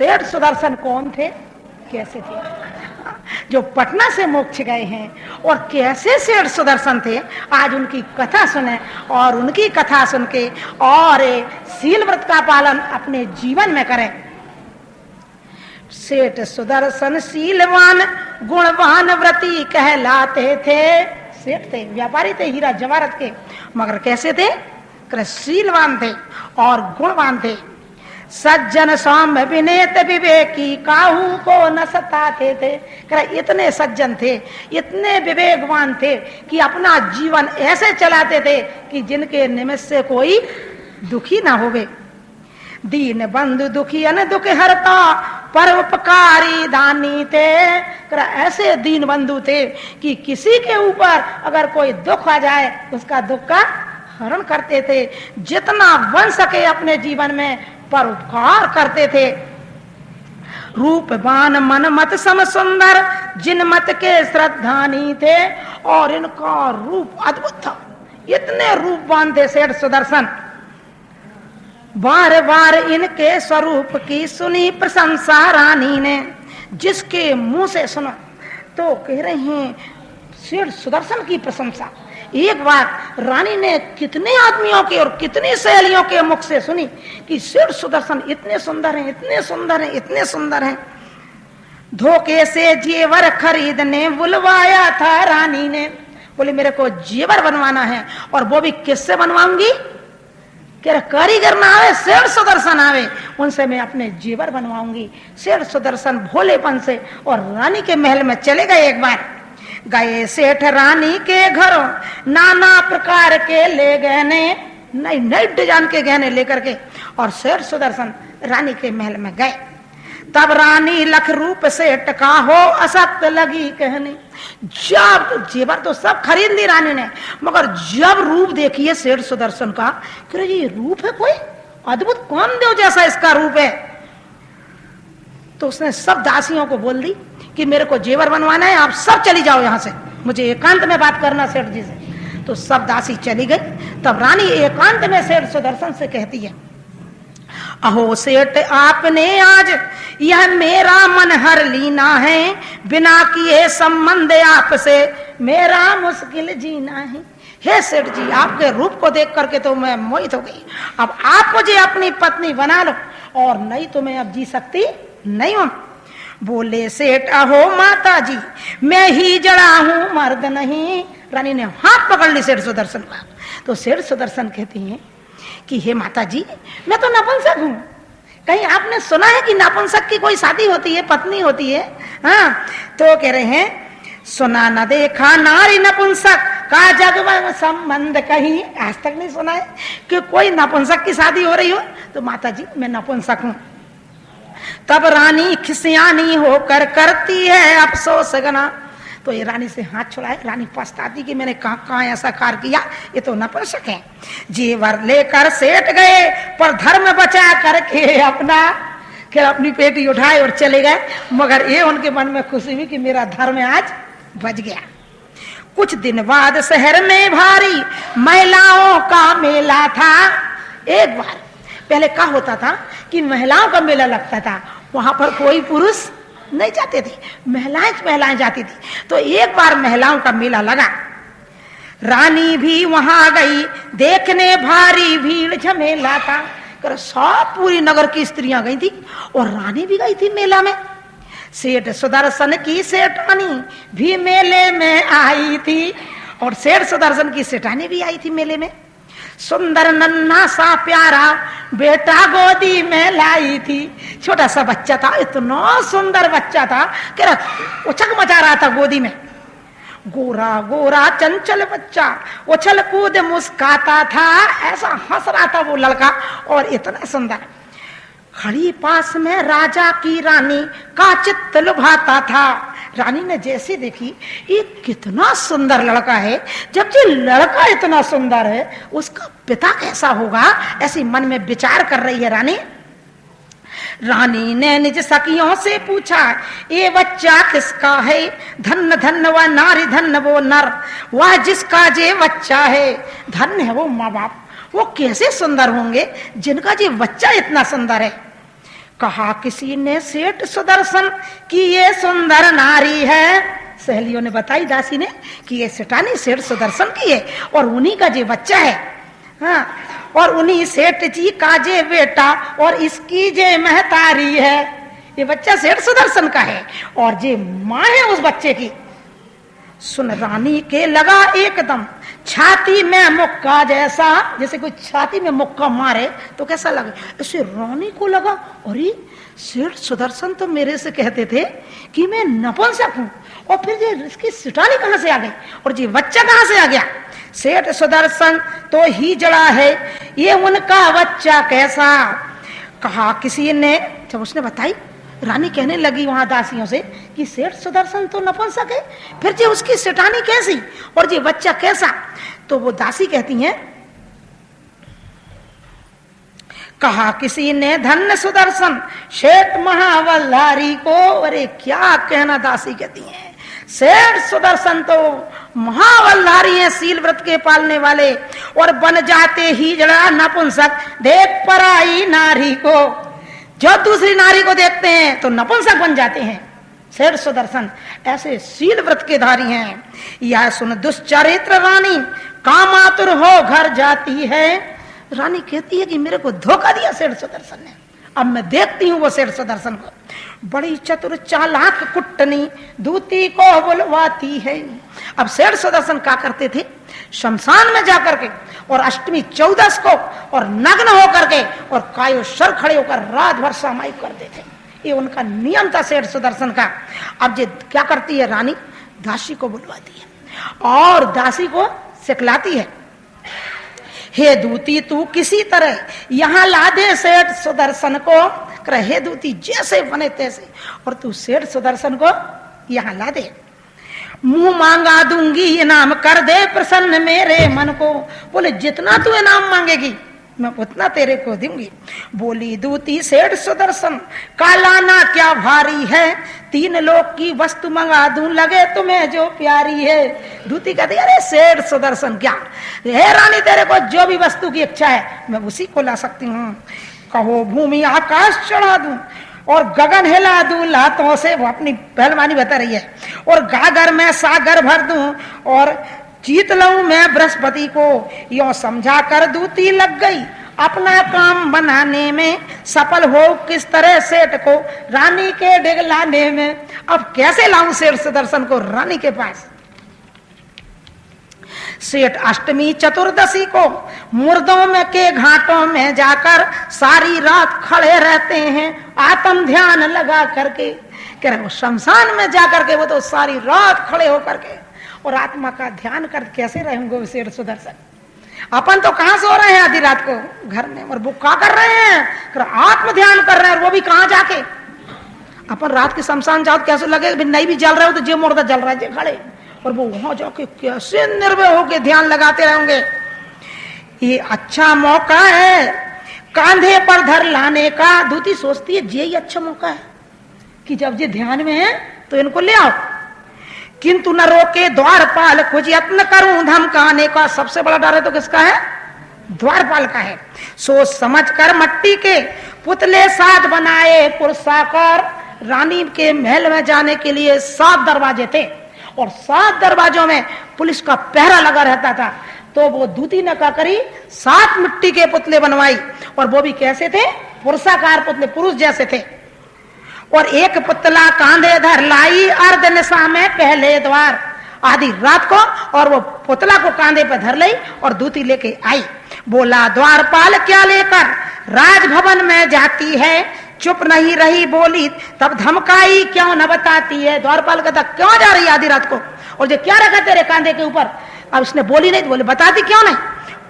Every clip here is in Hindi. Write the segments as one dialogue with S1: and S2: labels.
S1: सेठ सुदर्शन कौन थे, कैसे थे, जो पटना से मोक्ष गए हैं, और कैसे सेठ सुदर्शन थे, आज उनकी कथा सुने और उनकी कथा सुन के और शील व्रत का पालन अपने जीवन में करें। सेठ सुदर्शन शीलवान गुणवान व्रती कहलाते थे। सेठ थे, व्यापारी थे, हीरा जवाहरत के, मगर कैसे थे, शीलवान थे और गुणवान थे। सज्जन सौम्य विनेत विवेकी काहू को न सताते थे। इतने सज्जन थे, इतने विवेकवान थे कि अपना जीवन ऐसे चलाते थे कि जिनके निमित्त से कोई दुखी ना होवे। दीन बंधु दुखी अन दुख हरता परोपकारी दानी थे। ऐसे दीन बंधु थे कि किसी के ऊपर अगर कोई दुख आ जाए उसका दुख का हरण करते थे। जितना बन सके अपने जीवन में परोपकार करते थे। रूपवान मन मत सम सुंदर जिन मत के श्रद्धानी थे, और इनका रूप अद्भुत था। इतने रूपवान थे सेठ सुदर्शन। बार बार इनके स्वरूप की सुनी प्रशंसा रानी ने। जिसके मुंह से सुना तो कह रहे हैं सेठ सुदर्शन की प्रशंसा। एक बार रानी ने कितने आदमियों के और कितनी सहेलियों के मुख से सुनी कि सेठ सुदर्शन इतने सुंदर हैं, इतने सुंदर हैं, इतने सुंदर हैं। धोखे से जेवर खरीदने बुलवाया था रानी ने। बोले मेरे को जेवर बनवाना है, और वो भी किससे बनवाऊंगी, कारीगर ना आवे, सेठ सुदर्शन आवे, उनसे मैं अपने जेवर बनवाऊंगी। सेठ सुदर्शन भोलेपन से और रानी के महल में चले गए। एक बार गए सेठ रानी के घरों, नाना प्रकार के ले गहने, नई नई डिजाइन के गहने लेकर के, और सेठ सुदर्शन रानी के महल में गए। तब रानी लख रूप से टका हो असक्त लगी कहने। जब जेवर तो सब खरीद ली रानी ने, मगर जब रूप देखिए सेठ सुदर्शन का, ये रूप है कोई अद्भुत, कौन देव जैसा इसका रूप है। तो उसने सब दासियों को बोल दी कि मेरे को जेवर बनवाना है, आप सब चली जाओ यहां से, मुझे एकांत में बात करना सेठ जी से। तो सब दासी चली गई। तब रानी एकांत में सेठ सुदर्शन से कहती है, अहो सेठ आपने आज यह मेरा मन हर लीना है, बिना किए संबंध आपसे मेरा मुश्किल जीना है। हे सेठ जी, आपके रूप को देख करके तो मैं मोहित हो गई। अब आप मुझे अपनी पत्नी बना लो, और नहीं तो मैं अब जी सकती नहीं हूं। बोले सेठ, अहो माता जी मैं ही जड़ा हूं मर्द नहीं। रानी ने हाथ पकड़ ली सेठ सुदर्शन का। तो सेठ सुदर्शन कहती हैं कि हे माता जी मैं तो नपुंसक हूं। कहीं आपने सुना है कि नपुंसक की कोई शादी होती है, पत्नी होती है? हाँ, तो कह रहे हैं सुना न देखा नारी नपुंसक का जग में संबंध, कहीं आज तक नहीं सुना है कि कोई नपुंसक की शादी हो रही हो। तो माता जी मैं नपुंसक हूं। तब रानी खिसियानी होकर करती है अफसोस गना। तो ये रानी से हाथ छुड़ाए, रानी पछताती कि मैंने कहां ऐसा कार्य किया, ये तो नपुंसक है। जेवर लेकर सेठ गए, पर धर्म बचा करके अपना, फिर अपनी पेटी उठाए और चले गए। मगर ये उनके मन में खुशी हुई कि मेरा धर्म आज बच गया। कुछ दिन बाद शहर में भारी महिलाओं का मेला था। एक बार पहले क्या होता था कि महिलाओं का मेला लगता था, वहां पर कोई पुरुष नहीं जाते थे, महिलाएं जाती थी। तो एक बार महिलाओं का मेला लगा, रानी भी वहां गई देखने, भारी भीड़ झमेला था। सब पूरी नगर की स्त्रियां गई थी और रानी भी गई थी मेला में। सेठ सुदर्शन की सेठानी भी मेले में आई थी, और सेठ सुदर्शन की सेठानी भी आई थी मेले में। सुंदर नन्हा सा प्यारा बेटा गोदी में लाई थी। छोटा सा बच्चा था, इतना सुंदर बच्चा था कि उछक मचा रहा था गोदी में। गोरा गोरा चंचल बच्चा उछल कूद मुस्काता था, ऐसा हंस रहा था वो लड़का, और इतना सुंदर। खड़ी पास में राजा की रानी का चित्त लुभाता था। रानी ने जैसे देखी ये कितना सुंदर लड़का है, जब ये लड़का इतना सुंदर है उसका पिता कैसा होगा, ऐसी मन में विचार कर रही है रानी। रानी ने निज सखियों से पूछा, ये बच्चा किसका है? धन्य धन्य वह नारी, धन्य वो नर, वह जिसका जे बच्चा है। धन्य है वो माँ बाप, वो कैसे सुंदर होंगे जिनका जे बच्चा इतना सुंदर है। कहा किसी ने सेठ सुदर्शन कि ये सुंदर नारी है। सहेलियों ने बताई दासी ने कि ये सेठानी सेठ सुदर्शन की है और उन्हीं का जे बच्चा है। हाँ, और उन्हीं सेठ जी का जे बेटा और इसकी जे महतारी है। ये बच्चा सेठ सुदर्शन का है और जे माँ है उस बच्चे की। सुन रानी के लगा एकदम छाती में मुक्का, जैसा जैसे कोई छाती में मुक्का मारे तो कैसा लगे, ऐसे रानी को लगा अरे सेठ सुदर्शन तो मेरे से कहते थे कि मैं नपुंसक हूं, और फिर ये इसकी सिटानी कहां से आ गई और ये बच्चा कहां से आ गया। सेठ सुदर्शन तो ही जड़ा है, ये उनका बच्चा कैसा। कहा किसी ने, जब उसने बताई रानी कहने लगी वहां दासियों से कि सेठ सुदर्शन तो नपुंसक है, फिर जी उसकी सेठानी कैसी और जी बच्चा कैसा। तो वो दासी कहती हैं, कहा किसी ने धन्य सुदर्शन शेठ महावल्लारी को। अरे क्या कहना, दासी कहती हैं सेठ सुदर्शन तो महावल्लारी हैं, सील व्रत के पालने वाले, और बन जाते ही जड़ा नपुंसक देख पराई नारी को। जो दूसरी नारी को देखते हैं तो नपुंसक बन जाते हैं। सेठ सुदर्शन ऐसे सील व्रत के धारी हैं। यह सुन दुष्चरित्र रानी कामातुर हो घर जाती है। रानी कहती है कि मेरे को धोखा दिया सेठ सुदर्शन ने, अब मैं देखती हूँ वो सेठ सुदर्शन को। बड़ी चतुर चालाक कुटनी दूती को बुलवाती है। अब सेठ सुदर्शन क्या करते थे, शमशान में जाकर के और अष्टमी 14 को और नग्न होकर के और कायो सर खड़े होकर रात भर सामायिक करते थे। ये उनका नियम था सेठ सुदर्शन का। अब ये क्या करती है रानी, दासी को बुलवाती है और दासी को सिखलाती है, हे दूती तू किसी तरह यहाँ ला दे सेठ सुदर्शन को। हे दूती जैसे बने तैसे, और तू सेठ सुदर्शन को यहाँ ला दे। मुंह मांगा दूंगी इनाम कर दे प्रसन्न मेरे मन को। बोले जितना तू इनाम मांगेगी मैं उतना तेरे को दूंगी। बोली दूती सेठ सुदर्शन का लाना क्या भारी है, 3 लोक की वस्तु मंगा दूं लगे तुम्हें जो प्यारी है। दूती कहती अरे सेठ सुदर्शन क्या, हे रानी तेरे को जो भी वस्तु की इच्छा है मैं उसी को ला सकती हूँ। कहो भूमि आकाश चढ़ा दूं और गगन हिला दूं लातों से, वो अपनी पहलवानी बता रही है, और गागर में सागर भर दूं और जीत लूं मैं बृहस्पति को। यो समझा कर दूती लग गई अपना काम बनाने में, सफल हो किस तरह सेठ को रानी के डिगलाने में। अब कैसे लाऊं सेठ सुदर्शन को रानी के पास। सेठ अष्टमी चतुर्दशी को मुर्दों में के घाटों में जाकर सारी रात खड़े रहते हैं आत्म ध्यान लगा करके। कह रहे वो शमशान में जाकर के वो तो सारी रात खड़े होकर के और आत्मा का ध्यान कर कैसे रहेंगे सेठ सुदर्शन। अपन तो कहां सो रहे हैं आधी रात को घर में, और वो क्या कर रहे हैं, आत्म ध्यान कर रहे हैं, और वो भी कहां जाके। अपन रात के शमशान जाओ कैसे लगे, नहीं भी जल रहे हो तो जे मुर्दा जल रहा है जे खड़े, और वो वहां जाके कैसे निर्भय होके ध्यान लगाते रहेंगे। ये अच्छा मौका है कांधे पर धर लाने का। दूती सोचती है ये अच्छा मौका है कि जब ये ध्यान में है तो इनको ले आओ, किंतु न रोके द्वारपाल कुछ यत्न करूं धमकाने का। सबसे बड़ा डर है तो किसका है, द्वारपाल का है। सोच समझ कर मट्टी के पुतले 7 बनाए पुरसाकर। रानी के महल में जाने के लिए 7 दरवाजे थे और 7 दरवाजों में पुलिस का पहरा लगा रहता था। तो वो दूती ने क्या करी, 7 मिट्टी के पुतले बनवाई, और वो भी कैसे थे, पुरुषाकार पुतले, पुरुष जैसे थे। और एक पुतला कांधे धर लाई अर्ध निशा में पहले द्वार। आधी रात को और वो पुतला को कांधे पर धर ली और दूती लेके आई। बोला द्वारपाल क्या लेकर राजभवन में जाती है। चुप नहीं रही बोली तब धमकाई क्यों न बताती है। द्वारपाल कहता क्यों जा रही आधी रात को, और ये क्या रखा तेरे कांधे के ऊपर। अब इसने बोली नहीं, बोले बताती क्यों नहीं।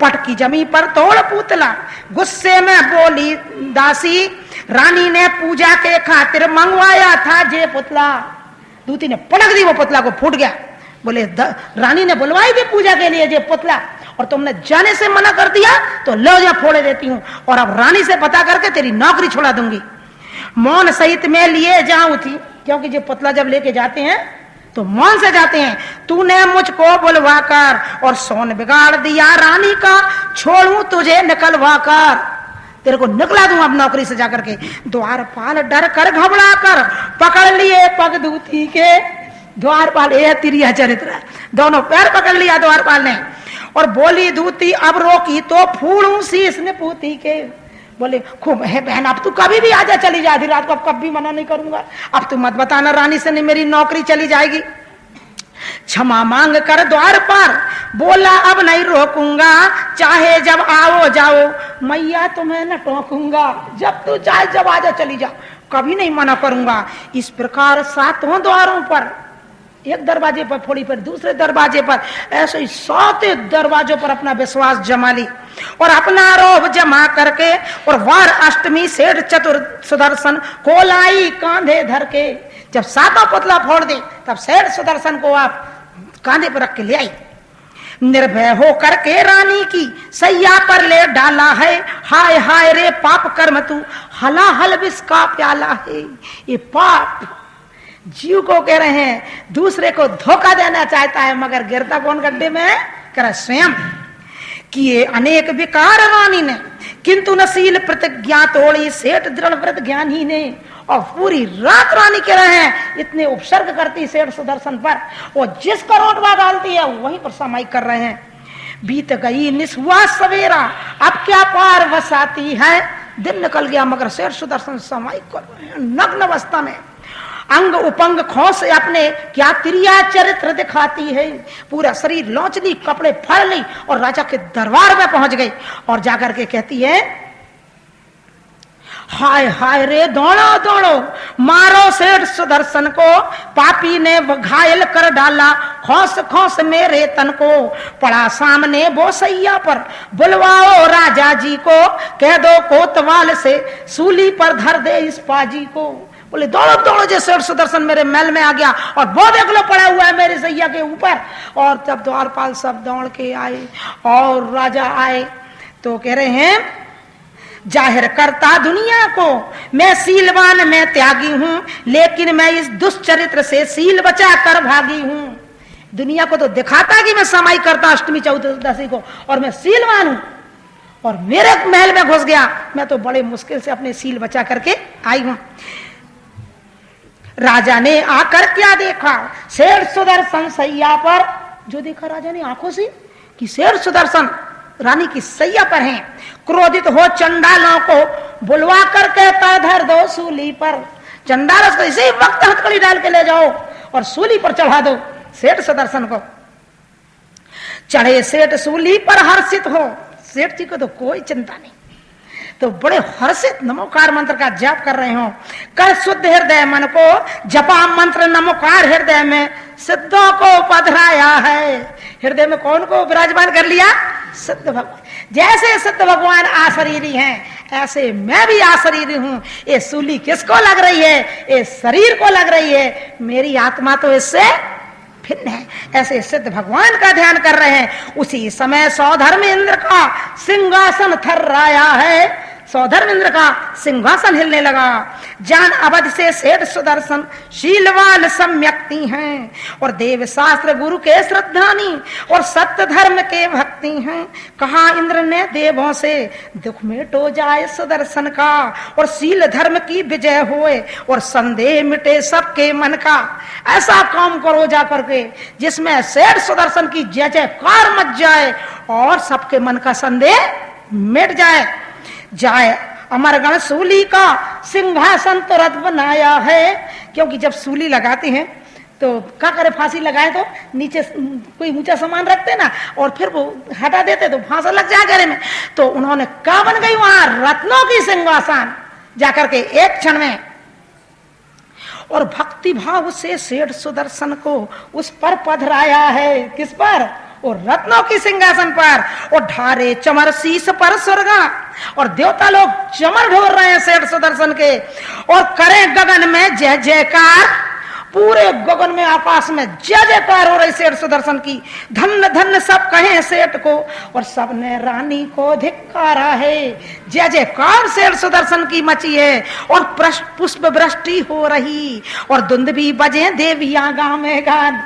S1: पटकी जमी पर तोड़ पुतला, गुस्से में बोली दासी रानी ने पूजा के खातिर मंगवाया था जे पुतला। दूती ने पटक दी, वो पुतला को फूट गया। बोले रानी ने बुलवाई थी पूजा के लिए जे पुतला, और तुमने जाने से मना कर दिया तो लो जा फोड़े देती हूँ, और अब रानी से पता करके तेरी नौकरी छुड़ा दूंगी। मौन सहित में लिए जाऊं थी, क्योंकि जो पुतला जब लेके जाते हैं तो मौन से जाते हैं। तूने मुझको बुलवा कर और सोन बिगाड़ दिया रानी का, छोड़ू तुझे निकलवा कर। तेरे को निकला दूं अब नौकरी से जाकर के। द्वारपाल डर कर घबरा कर पकड़ लिए पगदूती के। द्वारपाल, ये तिरिया चरित्र, दोनों पैर पकड़ लिया द्वारपाल ने और बोली दूती अब रोकी तो फूलूं शीश ने पूती के। बोले खूब है बहन, अब तू कभी भी आजा, चली जा आधी रात को, अब कभी मना नहीं करूंगा, अब तू मत बताना रानी से, नहीं मेरी नौकरी चली जाएगी। क्षमा मांग कर द्वार पर बोला अब नहीं रोकूंगा, चाहे जब आओ जाओ मैया तुम्हें न टोकूंगा, जब तू चाहे जब आजा चली जा, कभी नहीं मना करूंगा। इस प्रकार सातों द्वारों पर, एक दरवाजे पर फोड़ी, पर दूसरे दरवाजे पर, ऐसे ही 7 दरवाजों पर अपना विश्वास जमा ली और अपना रोब जमा करके और वार अष्टमी सेठ चतुर सुदर्शन को लाई कांधे धर के। जब 7 पुतला फोड़ दे तब सेठ सुदर्शन को आप कांधे पर रख के ले आई। निर्भय होकर के रानी की सैया पर ले डाला है, हाय हाय रे पाप कर्म तू हलाहल विष का प्याला है। ये पाप जीव को कह रहे हैं, दूसरे को धोखा देना चाहता है मगर गिरता कौन गड्ढे में है? कह स्वयं। किए अनेक विकार रानी ने किंतु नशील प्रतिज्ञा तोड़ी सेठ दृढ़ व्रत ज्ञानी ने। और पूरी रात रानी कह रहे हैं इतने उपसर्ग करती सेठ सुदर्शन पर, और जिस करोटवा डालती है वहीं पर समाई कर रहे हैं। बीत गई निस्वा सवेरा अब क्या पार बसाती है। दिन निकल गया मगर सेठ सुदर्शन समाई कर रहे हैं नग्न अवस्था में। अंग उपंग खोस अपने क्या तिरिया चरित्र दिखाती है। पूरा शरीर लौचली, कपड़े फाड़ ली और राजा के दरबार में पहुंच गई और जाकर के कहती है हाय हाय रे दौड़ो दौड़ो मारो सेठ सुदर्शन को, पापी ने घायल कर डाला खोस खोस मेरे तन को। पड़ा सामने वो सैया पर बुलवाओ राजा जी को, कह दो कोतवाल से सूली पर धर दे इस पाजी को। बोले दौड़ो दौड़ो जे सेठ सुदर्शन मेरे महल में आ गया और वो देख लो पड़ा हुआ है मेरे सैया के ऊपर। और तब द्वारपाल सब दौड़ के आए और राजा आए तो कह रहे हैं जाहिर करता दुनिया को मैं सीलवान मैं त्यागी हूं, लेकिन मैं इस दुष्चरित्र से सील बचा कर भागी हूं। दुनिया को तो दिखाता कि मैं समाई करता अष्टमी चतुर्दशी को और मैं सीलवान हूं, और मेरे महल में घुस गया, मैं तो बड़े मुश्किल से अपने सील बचा करके आई हूं। राजा ने आकर क्या देखा सेठ सुदर्शन सैया पर। जो देखा राजा ने आंखों से कि सेठ सुदर्शन रानी की सैया पर हैं। क्रोधित हो चंडालों को बुलवा कर कहता धर दो सूली पर। चंडाल को इसी वक्त हथकड़ी डाल के ले जाओ और सूली पर चढ़ा दो सेठ सुदर्शन को। चढ़े सेठ सूली पर हर्षित हो। सेठ जी को तो कोई चिंता नहीं, तो बड़े हर्षित नमोकार मंत्र का जाप कर रहे हो। कर शुद्ध हृदय मन को जपा मंत्र नमोकार हृदय में सिद्धों को पधराया है। हृदय में कौन को विराजमान कर लिया? सिद्ध भगवान। जैसे सिद्ध भगवान आशरीरी हैं ऐसे मैं भी आशरीरी हूं। ये सूली किसको लग रही है? ये शरीर को लग रही है, मेरी आत्मा तो इससे भिन्न है। ऐसे सिद्ध भगवान का ध्यान कर रहे हैं। उसी समय सौधर्म इंद्र का सिंहासन थर्राया है। सौधर्म इंद्र का सिंहासन हिलने लगा। जान अवध से सेठ सुदर्शन शीलवान सम्यक्ति हैं और देव शास्त्र गुरु के श्रद्धानी और सत्य धर्म के भक्ति हैं। कहा इंद्र ने देवों से दुख मिटो जाए सुदर्शन का और शील धर्म की विजय होए और संदेह मिटे सबके मन का। ऐसा काम करो जा करके जिसमें सेठ सुदर्शन की जय जयकार मच जाए और सबके मन का संदेह मिट जाए। अमरगण सूली का सिंहासन तुरंत बनाया है। क्योंकि जब सूली लगाते हैं तो क्या करे, फांसी लगाए तो नीचे कोई ऊंचा सामान रखते ना और फिर वो हटा देते तो फांसा लग जाए गले में। तो उन्होंने क्या बन गई वहां रत्नों की सिंहासन जाकर के एक क्षण में। और भक्ति भाव से सेठ सुदर्शन को उस पर पधराया है। किस पर? और रत्नों की सिंहासन पर। और ढारे चमर शीश पर स्वर्गा और देवता लोग चमर ढोर रहे हैं सेठ सुदर्शन के और करें गगन में जय जयकार। पूरे गगन में आकाश में जय जयकार हो रही सेठ सुदर्शन की। धन्य धन्य सब कहें सेठ को और सबने रानी को धिक्कारा है। जय जयकार सेठ सुदर्शन की मची है और पुष्प वृष्टि हो रही और धुंध भी बजे देवियां गाँव में गान।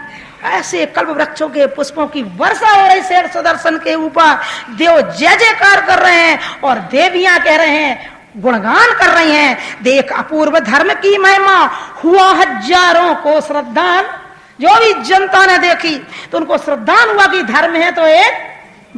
S1: ऐसे कल्प वृक्षों के पुष्पों की वर्षा हो रही सेठ सुदर्शन के ऊपर। देव जय जयकार कर रहे हैं और देवियां कह रहे हैं, गुणगान कर रही हैं। देख अपूर्व धर्म की महिमा, हुआ हजारों को श्रद्धा। जो भी जनता ने देखी तो उनको श्रद्धा हुआ कि धर्म है तो एक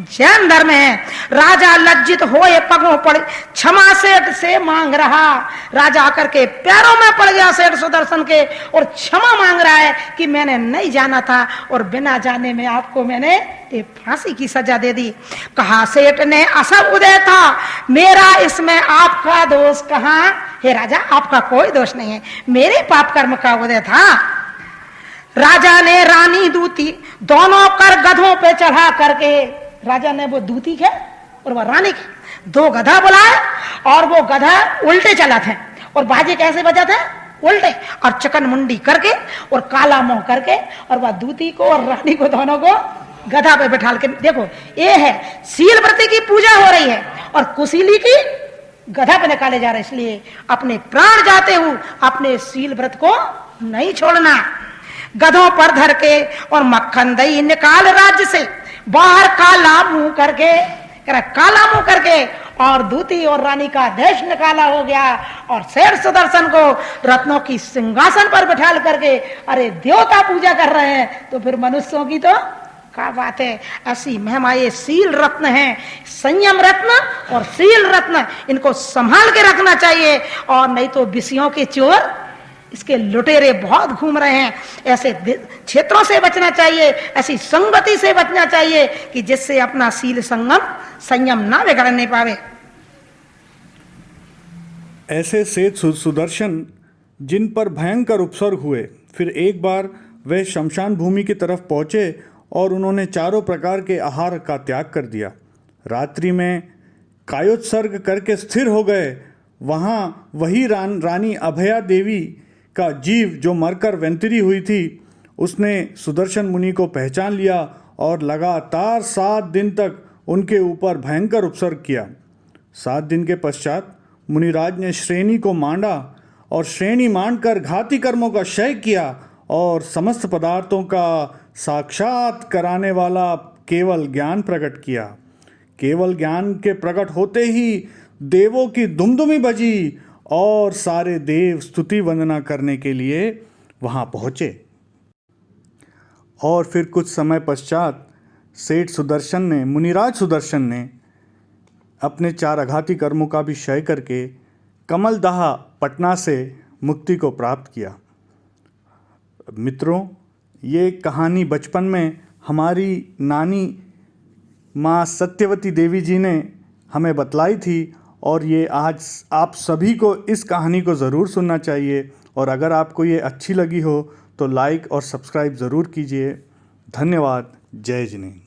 S1: जैन धर्म है। राजा लज्जित होए पगों पड़ क्षमा सेठ से मांग रहा। राजा आकर के पैरों में पड़ गया सेठ सुदर्शन के और क्षमा मांग रहा है कि मैंने नहीं जाना था और बिना जाने में आपको मैंने ये फांसी की सजा दे दी। कहा सेठ ने असर उदय था, मेरा इसमें आपका दोष कहां? हे राजा, आपका कोई दोष नहीं है, मेरे पाप कर्म का उदय था। राजा ने रानी दूती दोनों कर गधों पे चढ़ा करके, राजा ने वो दूती के और वो रानी के दो गधा बुलाए और वो गधा उल्टे चला था और बाजे कैसे बजा था? उल्टे, और चकन मुंडी करके और काला मुंह करके और वह दूती को और रानी को दोनों को गधा पे बैठा के। देखो ये है सील व्रती की पूजा हो रही है और कुशीली की गधा पे निकाले जा रहे, इसलिए अपने प्राण जाते हुए अपने सील व्रत को नहीं छोड़ना। गधों पर धर के और मक्खन दही निकाल राज्य से बाहर, काला मुंह करके, काला मुंह करके और दूती और रानी का देश निकाला हो गया। और शेर सुदर्शन को रत्नों की सिंहासन पर बिठाल करके, अरे देवता पूजा कर रहे हैं तो फिर मनुष्यों की तो क्या बात है। ऐसी महिमा ये सील रत्न है, संयम रत्न और सील रत्न, इनको संभाल के रखना चाहिए और नहीं तो विषयों के चोर इसके लुटेरे बहुत घूम रहे हैं। ऐसे क्षेत्रों से बचना चाहिए, ऐसी संगति से बचना चाहिए कि जिससे अपना सील संयम ना बिगड़ने पावे।
S2: ऐसे सेठ सुदर्शन जिन पर भयंकर उपसर्ग हुए, फिर एक बार वे शमशान भूमि की तरफ पहुंचे और उन्होंने चारों प्रकार के आहार का त्याग कर दिया। रात्रि में कायोत्सर्ग करके स्थिर हो गए। वहाँ वही रानी अभया देवी का जीव जो मरकर वेंतरी हुई थी, उसने सुदर्शन मुनि को पहचान लिया और लगातार 7 दिन तक उनके ऊपर भयंकर उपसर्ग किया। 7 दिन के पश्चात मुनिराज ने श्रेणी को मांडा और श्रेणी मांडकर घाती कर्मों का क्षय किया और समस्त पदार्थों का साक्षात कराने वाला केवल ज्ञान प्रकट किया। केवल ज्ञान के प्रकट होते ही देवों की दुमदुमी बजी और सारे देव स्तुति वंदना करने के लिए वहाँ पहुँचे। और फिर कुछ समय पश्चात सेठ सुदर्शन ने, मुनिराज सुदर्शन ने अपने 4 आघाती कर्मों का भी क्षय करके कमलदह पटना से मुक्ति को प्राप्त किया। मित्रों, ये कहानी बचपन में हमारी नानी माँ सत्यवती देवी जी ने हमें बतलाई थी और ये आज आप सभी को इस कहानी को ज़रूर सुनना चाहिए। और अगर आपको ये अच्छी लगी हो तो लाइक और सब्सक्राइब ज़रूर कीजिए। धन्यवाद। जय जिनेन्द्र।